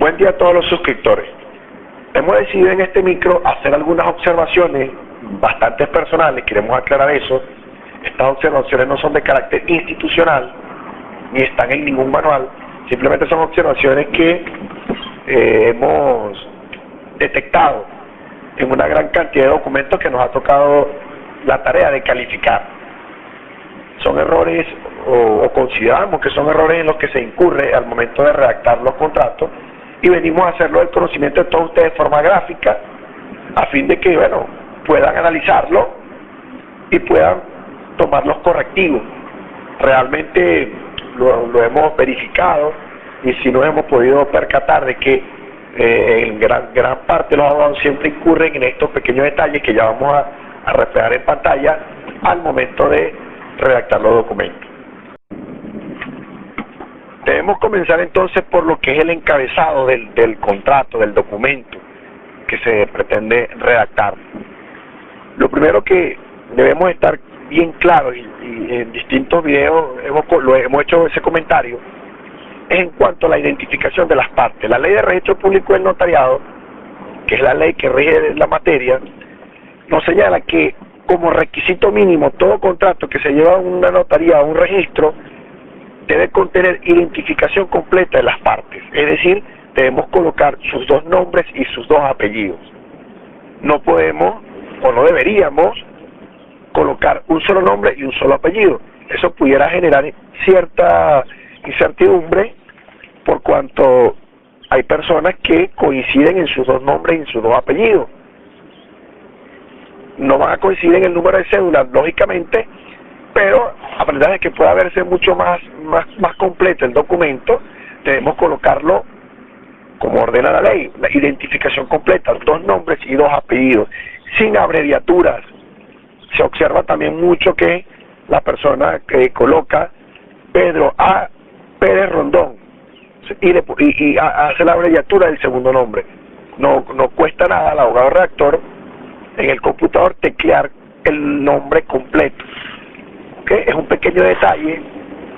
Buen día a todos los suscriptores. Hemos decidido en este micro hacer algunas observaciones bastante personales, queremos aclarar eso. Estas observaciones no son de carácter institucional, ni están en ningún manual, simplemente son observaciones que hemos detectado en una gran cantidad de documentos que nos ha tocado la tarea de calificar. Son errores, o consideramos que son errores en los que se incurre al momento de redactar los contratos, y venimos a hacerlo del conocimiento de todos ustedes de forma gráfica, a fin de que, bueno, puedan analizarlo y puedan tomar los correctivos. Realmente lo hemos verificado, y si nos hemos podido percatar de que en gran parte de los abogados siempre incurren en estos pequeños detalles que ya vamos a reflejar en pantalla al momento de redactar los documentos. Debemos comenzar entonces por lo que es el encabezado del contrato, del documento que se pretende redactar. Lo primero que debemos estar bien claros, y en distintos videos hemos hecho ese comentario, es en cuanto a la identificación de las partes. La Ley de Registro Público del Notariado, que es la ley que rige la materia, nos señala que como requisito mínimo todo contrato que se lleva a una notaría o a un registro debe contener identificación completa de las partes, es decir, debemos colocar sus dos nombres y sus dos apellidos. No podemos, o no deberíamos, colocar un solo nombre y un solo apellido. Eso pudiera generar cierta incertidumbre, por cuanto hay personas que coinciden en sus dos nombres y en sus dos apellidos. No van a coincidir en el número de cédula, lógicamente, pero a pesar de que pueda verse mucho más completo el documento, debemos colocarlo como ordena la ley, la identificación completa, dos nombres y dos apellidos, sin abreviaturas. Se observa también mucho que la persona que coloca Pedro A. Pérez Rondón y hace la abreviatura del segundo nombre. No cuesta nada al abogado redactor en el computador teclear el nombre completo. ¿Okay? Es un pequeño detalle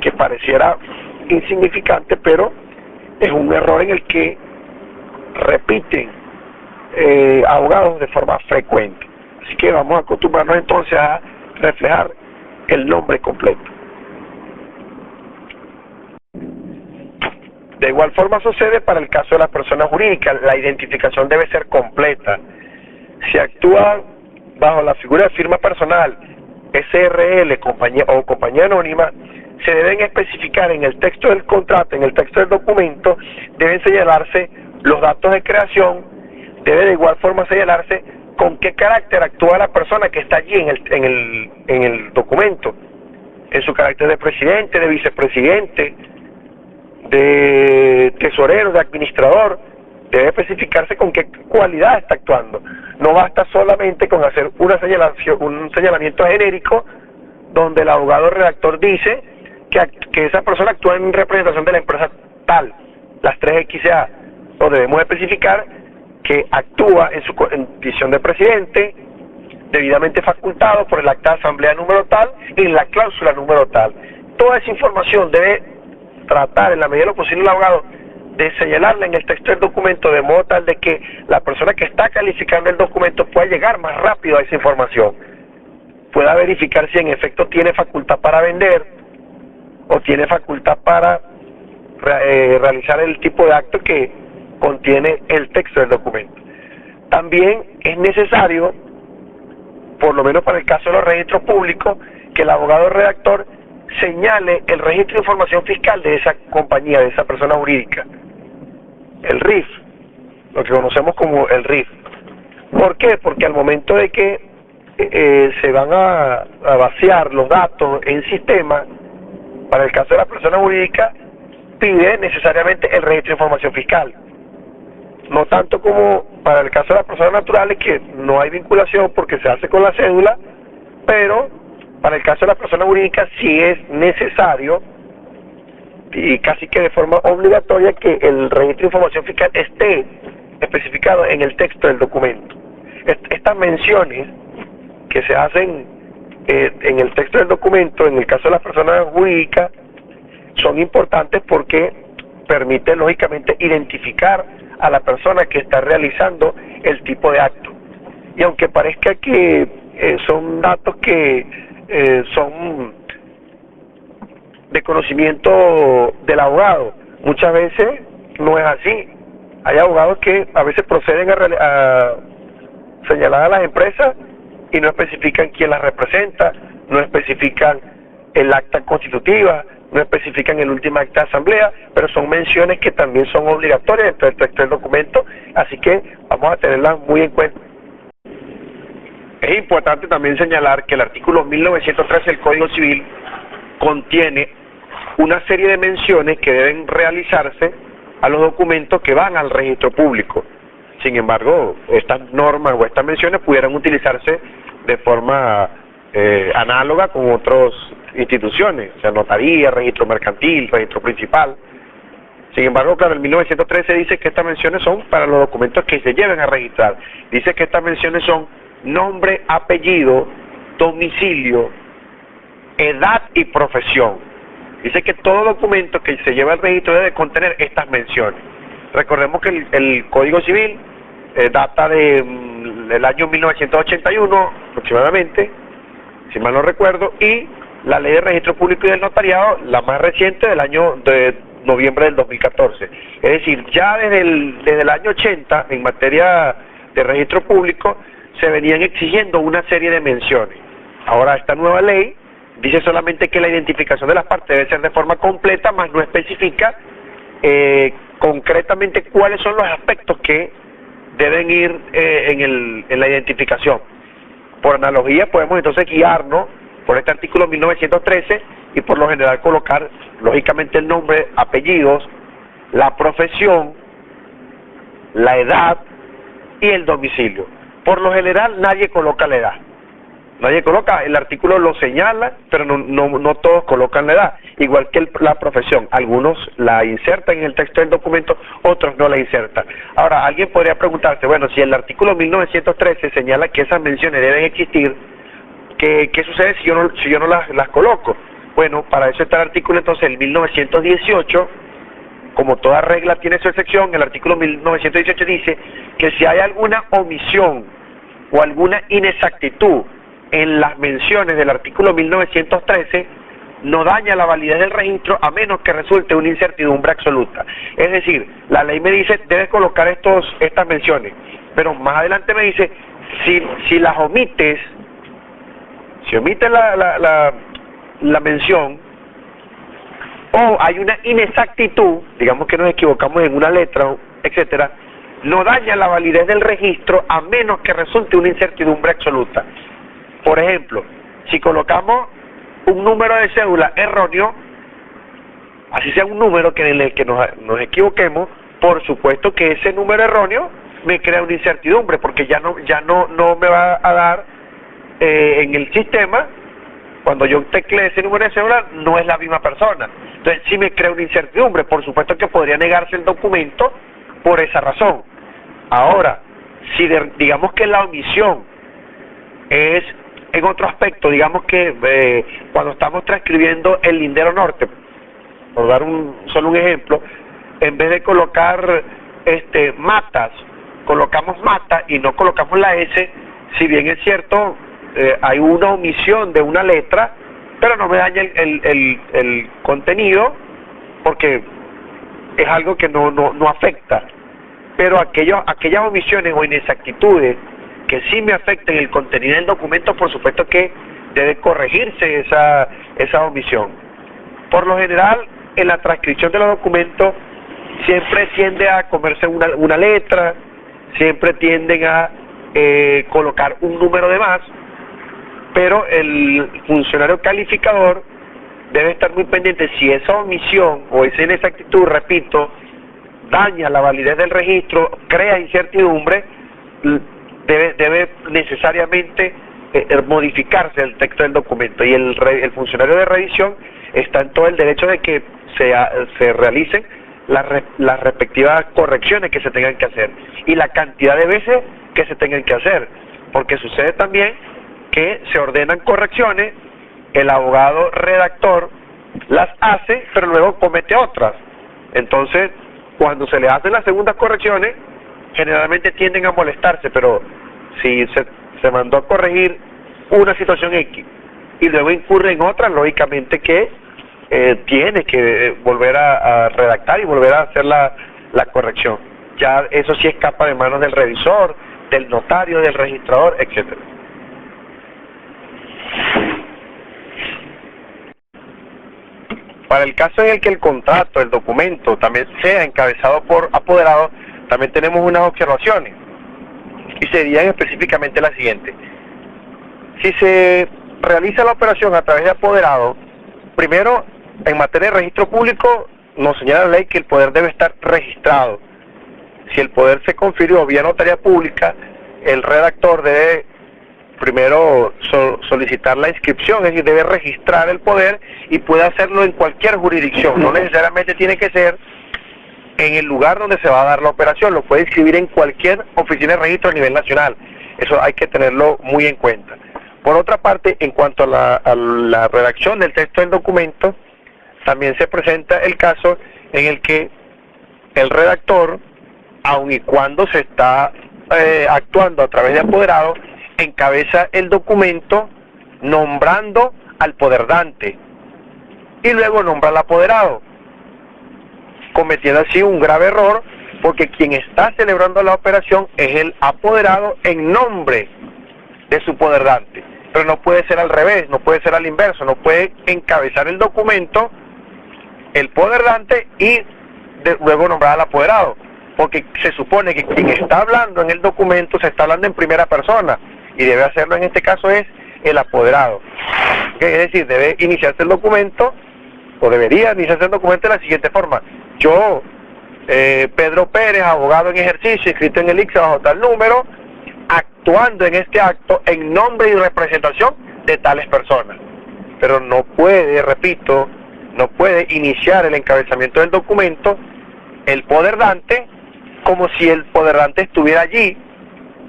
que pareciera insignificante, pero es un error en el que repiten abogados de forma frecuente. Así que vamos a acostumbrarnos entonces a reflejar el nombre completo. De igual forma sucede para el caso de las personas jurídicas. La identificación debe ser completa. Si actúa bajo la figura de firma personal, SRL, compañía o compañía anónima, se deben especificar en el texto del contrato, en el texto del documento, deben señalarse los datos de creación, debe de igual forma señalarse con qué carácter actúa la persona que está allí en el documento, en su carácter de presidente, de vicepresidente, de tesorero, de administrador. Debe especificarse con qué cualidad está actuando. No basta solamente con hacer un señalamiento genérico donde el abogado redactor dice que esa persona actúa en representación de la empresa tal, las 3XA. Lo debemos especificar que actúa en su condición de presidente, debidamente facultado por el acta de asamblea número tal, y en la cláusula número tal. Toda esa información debe tratar en la medida de lo posible el abogado de señalarla en el texto del documento, de modo tal de que la persona que está calificando el documento pueda llegar más rápido a esa información, pueda verificar si en efecto tiene facultad para vender o tiene facultad para realizar el tipo de acto que contiene el texto del documento. También es necesario, por lo menos para el caso de los registros públicos, que el abogado redactor señale el registro de información fiscal de esa compañía, de esa persona jurídica, el RIF, lo que conocemos como el RIF. ¿Por qué? Porque al momento de que se van a vaciar los datos en sistema, para el caso de la persona jurídica, pide necesariamente el registro de información fiscal. No tanto como para el caso de las personas naturales, que no hay vinculación porque se hace con la cédula, pero para el caso de la persona jurídica sí es necesario y casi que de forma obligatoria que el registro de información fiscal esté especificado en el texto del documento. Estas menciones que se hacen en el texto del documento, en el caso de las personas jurídicas, son importantes porque permite lógicamente identificar a la persona que está realizando el tipo de acto. Y aunque parezca que son datos que son de conocimiento del abogado, muchas veces no es así. Hay abogados que a veces proceden a señalar a las empresas y no especifican quién las representa, no especifican el acta constitutiva, no especifican el último acta de asamblea, pero son menciones que también son obligatorias dentro del texto del documento, así que vamos a tenerlas muy en cuenta. Es importante también señalar que el artículo 1913 del Código Civil contiene una serie de menciones que deben realizarse a los documentos que van al registro público. Sin embargo, estas normas o estas menciones pudieran utilizarse de forma análoga con otras instituciones, o sea, notaría, registro mercantil, registro principal. Sin embargo, claro, el 1913 dice que estas menciones son para los documentos que se lleven a registrar. Dice que estas menciones son nombre, apellido, domicilio, edad y profesión. Dice que todo documento que se lleva al registro debe contener estas menciones. Recordemos que el Código Civil data del año 1981 aproximadamente, si mal no recuerdo, y la Ley de Registro Público y del Notariado, la más reciente, del año de noviembre del 2014. Es decir, ya desde el año 80, en materia de registro público, se venían exigiendo una serie de menciones. Ahora esta nueva ley dice solamente que la identificación de las partes debe ser de forma completa, más no especifica concretamente cuáles son los aspectos que deben ir en la identificación. Por analogía podemos entonces guiarnos por este artículo 1913 y por lo general colocar lógicamente el nombre, apellidos, la profesión, la edad y el domicilio. Por lo general nadie coloca la edad. Nadie coloca, el artículo lo señala, pero no todos colocan la edad. Igual que la profesión, algunos la insertan en el texto del documento, otros no la insertan. Ahora, alguien podría preguntarse, bueno, si el artículo 1913 señala que esas menciones deben existir, ¿qué sucede si yo no las coloco? Bueno, para eso está el artículo entonces el 1918, como toda regla tiene su excepción, el artículo 1918 dice que si hay alguna omisión o alguna inexactitud en las menciones del artículo 1913, no daña la validez del registro a menos que resulte una incertidumbre absoluta. Es decir, la ley me dice, debes colocar estas menciones, pero más adelante me dice, si las omites, si omites la mención, o hay una inexactitud, digamos que nos equivocamos en una letra, etcétera, no daña la validez del registro a menos que resulte una incertidumbre absoluta. Por ejemplo, si colocamos un número de cédula erróneo, así sea un número en el que nos equivoquemos, por supuesto que ese número erróneo me crea una incertidumbre, porque ya no me va a dar en el sistema, cuando yo teclee ese número de cédula, no es la misma persona. Entonces sí me crea una incertidumbre, por supuesto que podría negarse el documento por esa razón. Ahora, si digamos que la omisión es en otro aspecto, digamos que cuando estamos transcribiendo el lindero norte, por dar solo un ejemplo, en vez de colocar matas, colocamos mata y no colocamos la S, si bien es cierto, hay una omisión de una letra, pero no me daña el contenido, porque es algo que no afecta. Pero aquellas omisiones o inexactitudes que sí me afecten el contenido del documento, por supuesto que debe corregirse esa omisión. Por lo general, en la transcripción de los documentos siempre tiende a comerse una letra, siempre tienden a colocar un número de más, pero el funcionario calificador debe estar muy pendiente si esa omisión o esa inexactitud, repito, daña la validez del registro, crea incertidumbre, debe necesariamente modificarse el texto del documento, y el funcionario de revisión está en todo el derecho de que se realicen las respectivas correcciones que se tengan que hacer y la cantidad de veces que se tengan que hacer, porque sucede también que se ordenan correcciones, el abogado redactor las hace, pero luego comete otras. Entonces, cuando se le hacen las segundas correcciones, generalmente tienden a molestarse, pero si se mandó a corregir una situación X y luego incurre en otra, lógicamente que tiene que volver a redactar y volver a hacer la corrección. Ya eso sí escapa de manos del revisor, del notario, del registrador, etcétera. Para el caso en el que el contrato, el documento, también sea encabezado por apoderado, también tenemos unas observaciones, y serían específicamente las siguientes. Si se realiza la operación a través de apoderado, primero, en materia de registro público, nos señala la ley que el poder debe estar registrado. Si el poder se confirió vía notaría pública, el redactor debe primero solicitar la inscripción, es decir, debe registrar el poder y puede hacerlo en cualquier jurisdicción, no necesariamente tiene que ser en el lugar donde se va a dar la operación, lo puede inscribir en cualquier oficina de registro a nivel nacional. Eso hay que tenerlo muy en cuenta. Por otra parte, en cuanto a la redacción del texto del documento, también se presenta el caso en el que el redactor, aun y cuando se está actuando a través de apoderado, encabeza el documento nombrando al poderdante y luego nombra al apoderado, cometiendo así un grave error, porque quien está celebrando la operación es el apoderado en nombre de su poderdante, pero no puede ser al revés, no puede ser al inverso, no puede encabezar el documento el poderdante y luego nombrar al apoderado, porque se supone que quien está hablando en el documento se está hablando en primera persona, y debe hacerlo en este caso es el apoderado. Es decir, debe iniciarse el documento, o debería iniciarse el documento de la siguiente forma: yo, Pedro Pérez, abogado en ejercicio, inscrito en el ICSA bajo tal número, actuando en este acto en nombre y representación de tales personas. Pero no puede, repito, no puede iniciar el encabezamiento del documento el poderdante como si el poderdante estuviera allí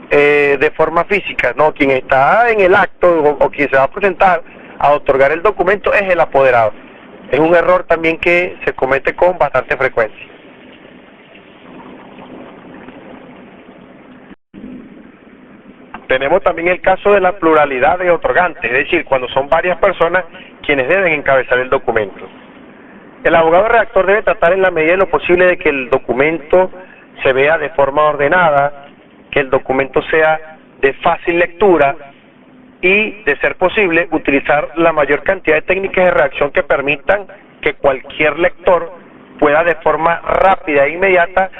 de forma física. No, quien está en el acto o quien se va a presentar a otorgar el documento es el apoderado. Es un error también que se comete con bastante frecuencia. Tenemos también el caso de la pluralidad de otorgantes, es decir, cuando son varias personas quienes deben encabezar el documento. El abogado redactor debe tratar en la medida de lo posible de que el documento se vea de forma ordenada, que el documento sea de fácil lectura y, de ser posible, utilizar la mayor cantidad de técnicas de redacción que permitan que cualquier lector pueda de forma rápida e inmediata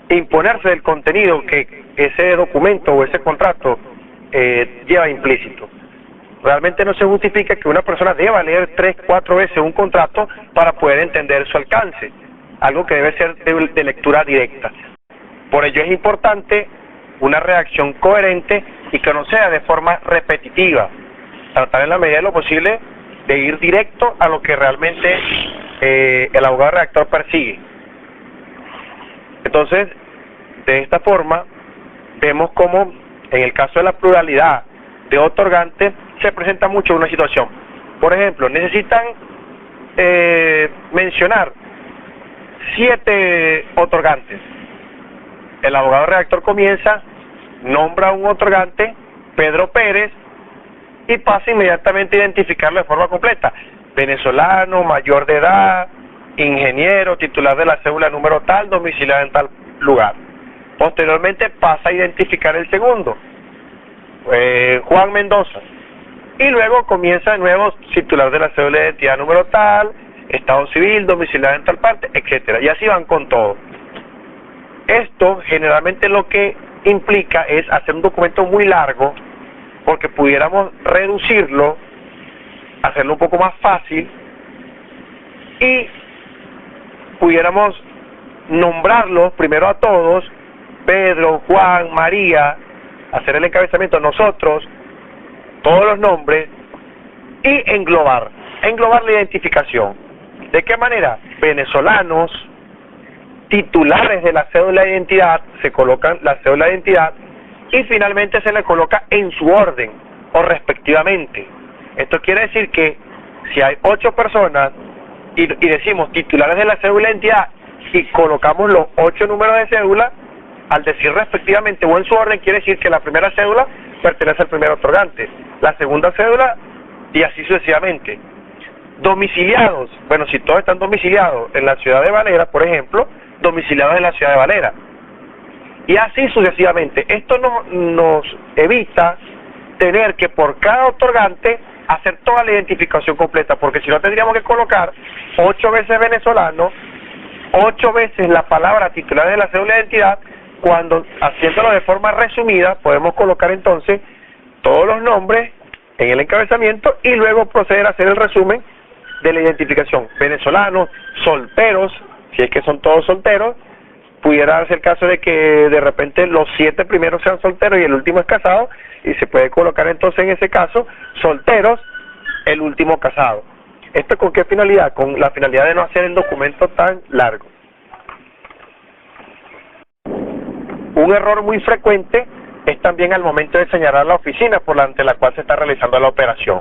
imponerse del contenido que ese documento o ese contrato lleva implícito. Realmente no se justifica que una persona deba leer 3, 4 veces un contrato para poder entender su alcance, algo que debe ser de lectura directa. Por ello es importante una redacción coherente y que no sea de forma repetitiva, tratar en la medida de lo posible de ir directo a lo que realmente el abogado redactor persigue. Entonces, de esta forma, vemos cómo en el caso de la pluralidad de otorgantes se presenta mucho una situación. Por ejemplo, necesitan mencionar 7 otorgantes. El abogado redactor comienza, nombra un otorgante, Pedro Pérez, y pasa inmediatamente a identificarlo de forma completa: venezolano, mayor de edad, ingeniero, titular de la cédula número tal, domiciliado en tal lugar. Posteriormente pasa a identificar el segundo, Juan Mendoza, y luego comienza de nuevo titular de la cédula de identidad número tal, estado civil, domiciliado en tal parte, etcétera, y así van con todo. Esto generalmente lo que implica es hacer un documento muy largo, porque pudiéramos reducirlo, hacerlo un poco más fácil, y pudiéramos nombrarlos primero a todos: Pedro, Juan, María, hacer el encabezamiento nosotros, todos los nombres, y englobar la identificación. ¿De qué manera? Venezolanos, titulares de la cédula de identidad, se colocan la cédula de identidad y finalmente se le coloca en su orden o respectivamente. Esto quiere decir que si hay 8 personas y decimos titulares de la cédula de identidad y colocamos los 8 números de cédula, al decir respectivamente o en su orden, quiere decir que la primera cédula pertenece al primer otorgante, la segunda cédula y así sucesivamente. Domiciliados, bueno, si todos están domiciliados en la ciudad de Valera, por ejemplo, domiciliados en la ciudad de Valera. Y así sucesivamente. Esto nos evita tener que por cada otorgante hacer toda la identificación completa, porque si no tendríamos que colocar 8 veces venezolano, 8 veces la palabra titular de la cédula de identidad, cuando haciéndolo de forma resumida podemos colocar entonces todos los nombres en el encabezamiento y luego proceder a hacer el resumen de la identificación. Venezolanos, solteros, si es que son todos solteros, pudiera darse el caso de que de repente los 7 primeros sean solteros y el último es casado, y se puede colocar entonces en ese caso solteros, el último casado. ¿Esto con qué finalidad? Con la finalidad de no hacer el documento tan largo. Un error muy frecuente es también al momento de señalar la oficina ante la cual se está realizando la operación.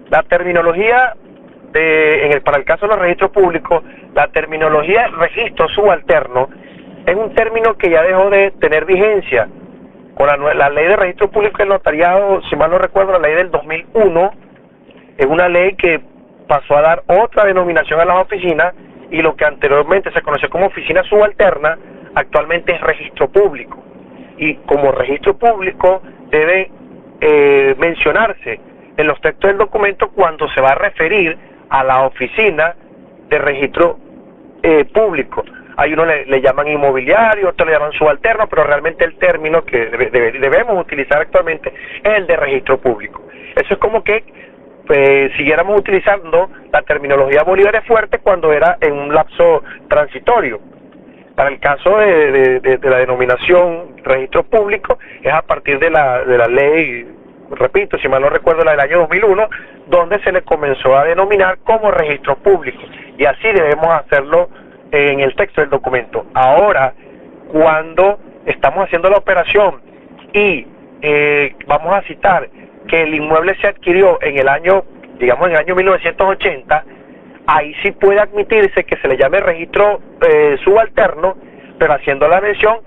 La terminología para el caso de los registros públicos, la terminología registro subalterno es un término que ya dejó de tener vigencia. Con la ley de registro público del notariado, si mal no recuerdo, la ley del 2001, es una ley que pasó a dar otra denominación a las oficinas, y lo que anteriormente se conoció como oficina subalterna, actualmente es registro público. Y como registro público debe mencionarse en los textos del documento cuando se va a referir a la oficina de registro público. Hay uno le llaman inmobiliario, otros le llaman subalterno, pero realmente el término que debemos utilizar actualmente es el de registro público. Eso es como que siguiéramos utilizando la terminología Bolívar es fuerte cuando era en un lapso transitorio. Para el caso de la denominación registro público, es a partir de la ley, repito, si mal no recuerdo, la del año 2001, donde se le comenzó a denominar como registro público, y así debemos hacerlo en el texto del documento. Ahora, cuando estamos haciendo la operación y vamos a citar que el inmueble se adquirió en el año, digamos en el año 1980, ahí sí puede admitirse que se le llame registro subalterno, pero haciendo la mención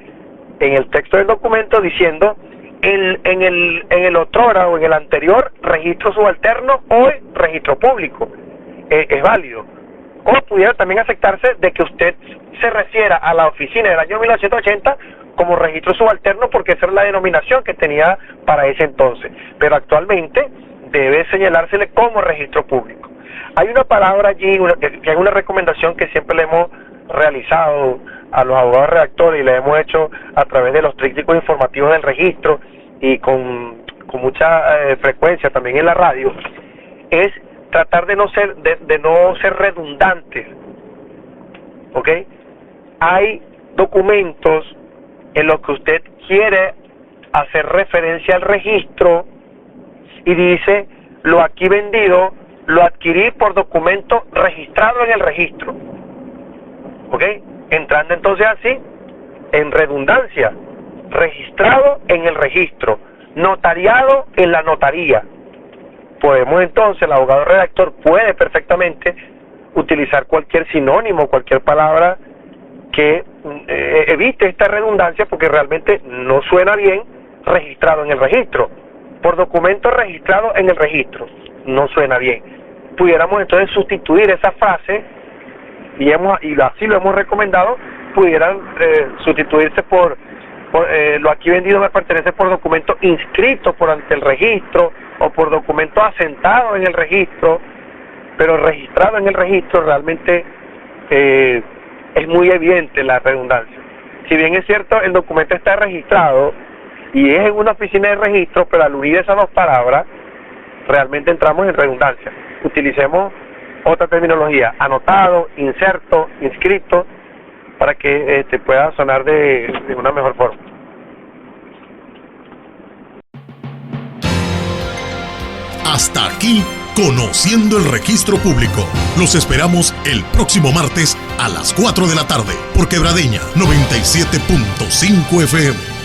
en el texto del documento diciendo en el otrora o en el anterior registro subalterno o registro público. Es válido. O pudiera también aceptarse de que usted se refiera a la oficina del año 1980 como registro subalterno, porque esa es la denominación que tenía para ese entonces, pero actualmente debe señalársele como registro público. Hay una palabra allí, que es una recomendación que siempre le hemos realizado a los abogados redactores y le hemos hecho a través de los trípticos informativos del registro y con mucha frecuencia también en la radio, es tratar de no ser redundantes, ¿ok? Hay documentos en los que usted quiere hacer referencia al registro y dice, lo aquí vendido, lo adquirí por documento registrado en el registro, ¿ok? Entrando entonces así en redundancia, registrado en el registro, notariado en la notaría. Podemos entonces, el abogado redactor puede perfectamente utilizar cualquier sinónimo, cualquier palabra que evite esta redundancia, porque realmente no suena bien registrado en el registro. Por documento registrado en el registro, no suena bien. Pudiéramos entonces sustituir esa frase, y así lo hemos recomendado, pudieran sustituirse por lo aquí vendido me pertenece por documento inscrito por ante el registro, o por documento asentado en el registro, pero registrado en el registro. Realmente es muy evidente la redundancia. Si bien es cierto, el documento está registrado y es en una oficina de registro, pero al unir esas dos palabras, realmente entramos en redundancia. Utilicemos otra terminología, anotado, inserto, inscrito, para que pueda sonar de una mejor forma. Hasta aquí, Conociendo el Registro Público. Los esperamos el próximo martes a las 4 de la tarde por Quebradeña 97.5 FM.